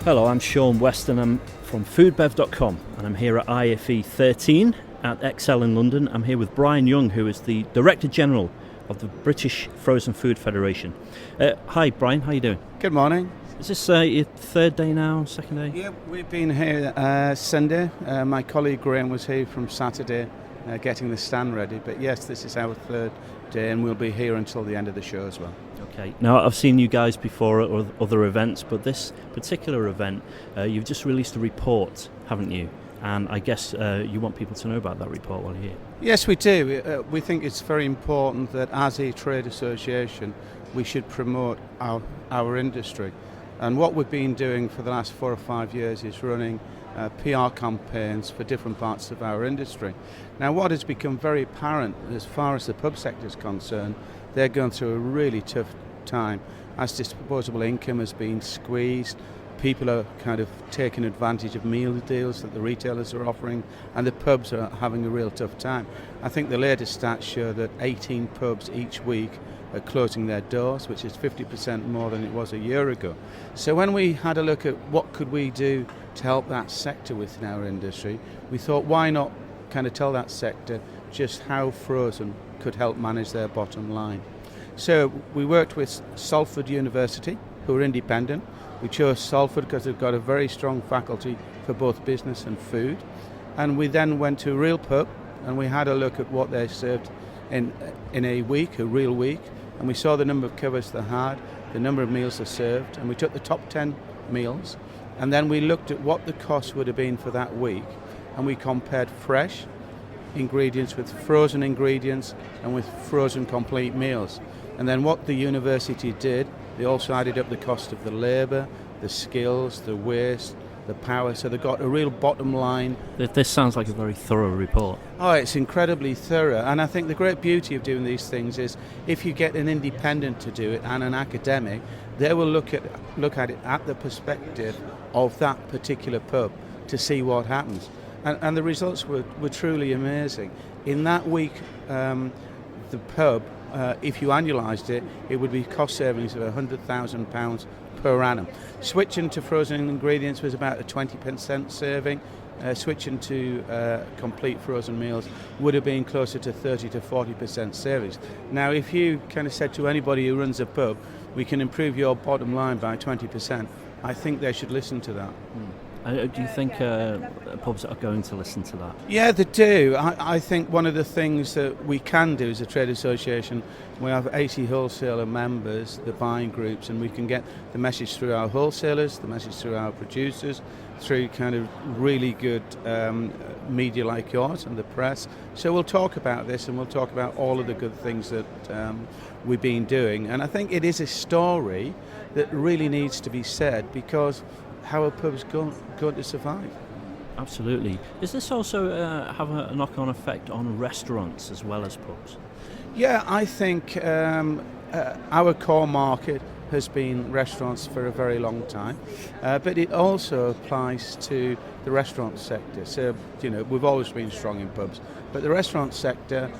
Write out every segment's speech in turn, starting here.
Hello, I'm Sean West and I'm from FoodBev.com and I'm here at IFE 13 at Excel in London. I'm here with Brian Young, who is the Director General of the British Frozen Food Federation. Hi Brian, how are you doing? Good morning. Is this your third day now, second day? Yeah, we've been here Sunday. My colleague Graham was here from Saturday getting the stand ready. But yes, this is our third day and we'll be here until the end of the show as well. Okay. Now, I've seen you guys before at other events, but this particular event, you've just released a report, haven't you? And I guess you want people to know about that report while you're here. Yes, we do. We think it's very important that as a trade association, we should promote our industry. And what we've been doing for the last 4 or 5 years is running PR campaigns for different parts of our industry. Now, what has become very apparent as far as the pub sector is concerned, they're going through a really tough time. As disposable income has been squeezed, people are kind of taking advantage of meal deals that the retailers are offering, and the pubs are having a real tough time. I think the latest stats show that 18 pubs each week are closing their doors, which is 50% more than it was a year ago. So when we had a look at what could we do to help that sector within our industry, we thought, why not kind of tell that sector just how frozen could help manage their bottom line. So we worked with Salford University, who are independent. We chose Salford because they've got a very strong faculty for both business and food. And we then went to a real pub and we had a look at what they served in a week, a real week. And we saw the number of covers they had, the number of meals they served, and we took the top 10 meals. And then we looked at what the cost would have been for that week. And we compared fresh ingredients with frozen ingredients and with frozen complete meals. And then what the university did, they also added up the cost of the labour, the skills, the waste, the power, so they got a real bottom line. This sounds like a very thorough report. Oh, it's incredibly thorough, and I think the great beauty of doing these things is if you get an independent to do it and an academic, they will look at it at the perspective of that particular pub to see what happens. And the results were truly amazing. In that week, the pub, if you annualised it, it would be cost savings of £100,000 per annum. Switching to frozen ingredients was about a 20% saving. Switching to complete frozen meals would have been closer to 30 to 40% savings. Now, if you kind of said to anybody who runs a pub, we can improve your bottom line by 20%, I think they should listen to that. Do you think pubs are going to listen to that? Yeah, they do. I think one of the things that we can do as a trade association, we have 80 wholesaler members, the buying groups, and we can get the message through our wholesalers, the message through our producers, through kind of really good media like yours and the press. So we'll talk about this and we'll talk about all of the good things that we've been doing. And I think it is a story that really needs to be said because how are pubs going to survive? Absolutely. Does this also have a knock-on effect on restaurants as well as pubs? Yeah, I think our core market has been restaurants for a very long time, but it also applies to the restaurant sector. So, we've always been strong in pubs, but the restaurant sector,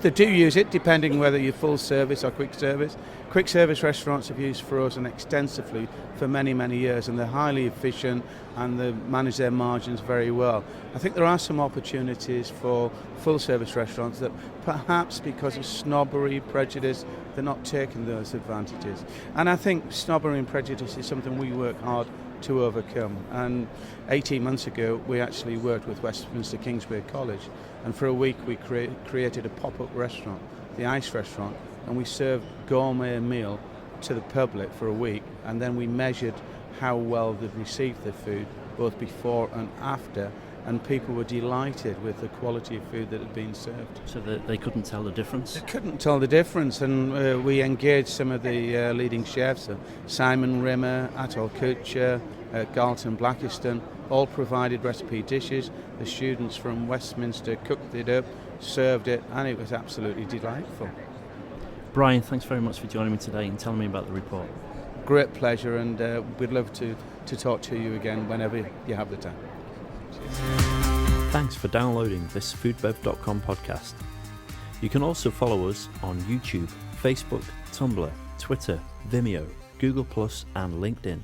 they do use it depending whether you're full service or quick service. Quick service restaurants have used frozen extensively for many, many years, and they're highly efficient and they manage their margins very well. I think there are some opportunities for full service restaurants that perhaps because of snobbery, prejudice, they're not taking those advantages. And I think snobbery and prejudice is something we work hard to overcome. And 18 months ago, we actually worked with Westminster Kingsway College, and for a week we created a pop-up restaurant, the Ice Restaurant, and we served gourmet meal to the public for a week, and then we measured how well they'd received the food, both before and after, and people were delighted with the quality of food that had been served. So they couldn't tell the difference? They couldn't tell the difference, and we engaged some of the leading chefs, Simon Rimmer, Atul Kutcher, Galton Blackiston, all provided recipe dishes. The students from Westminster cooked it up, served it, and it was absolutely delightful. Brian, thanks very much for joining me today and telling me about the report. Great pleasure, and we'd love to talk to you again whenever you have the time. Cheers. Thanks for downloading this FoodBev.com podcast. You can also follow us on YouTube, Facebook, Tumblr, Twitter, Vimeo, Google+, and LinkedIn.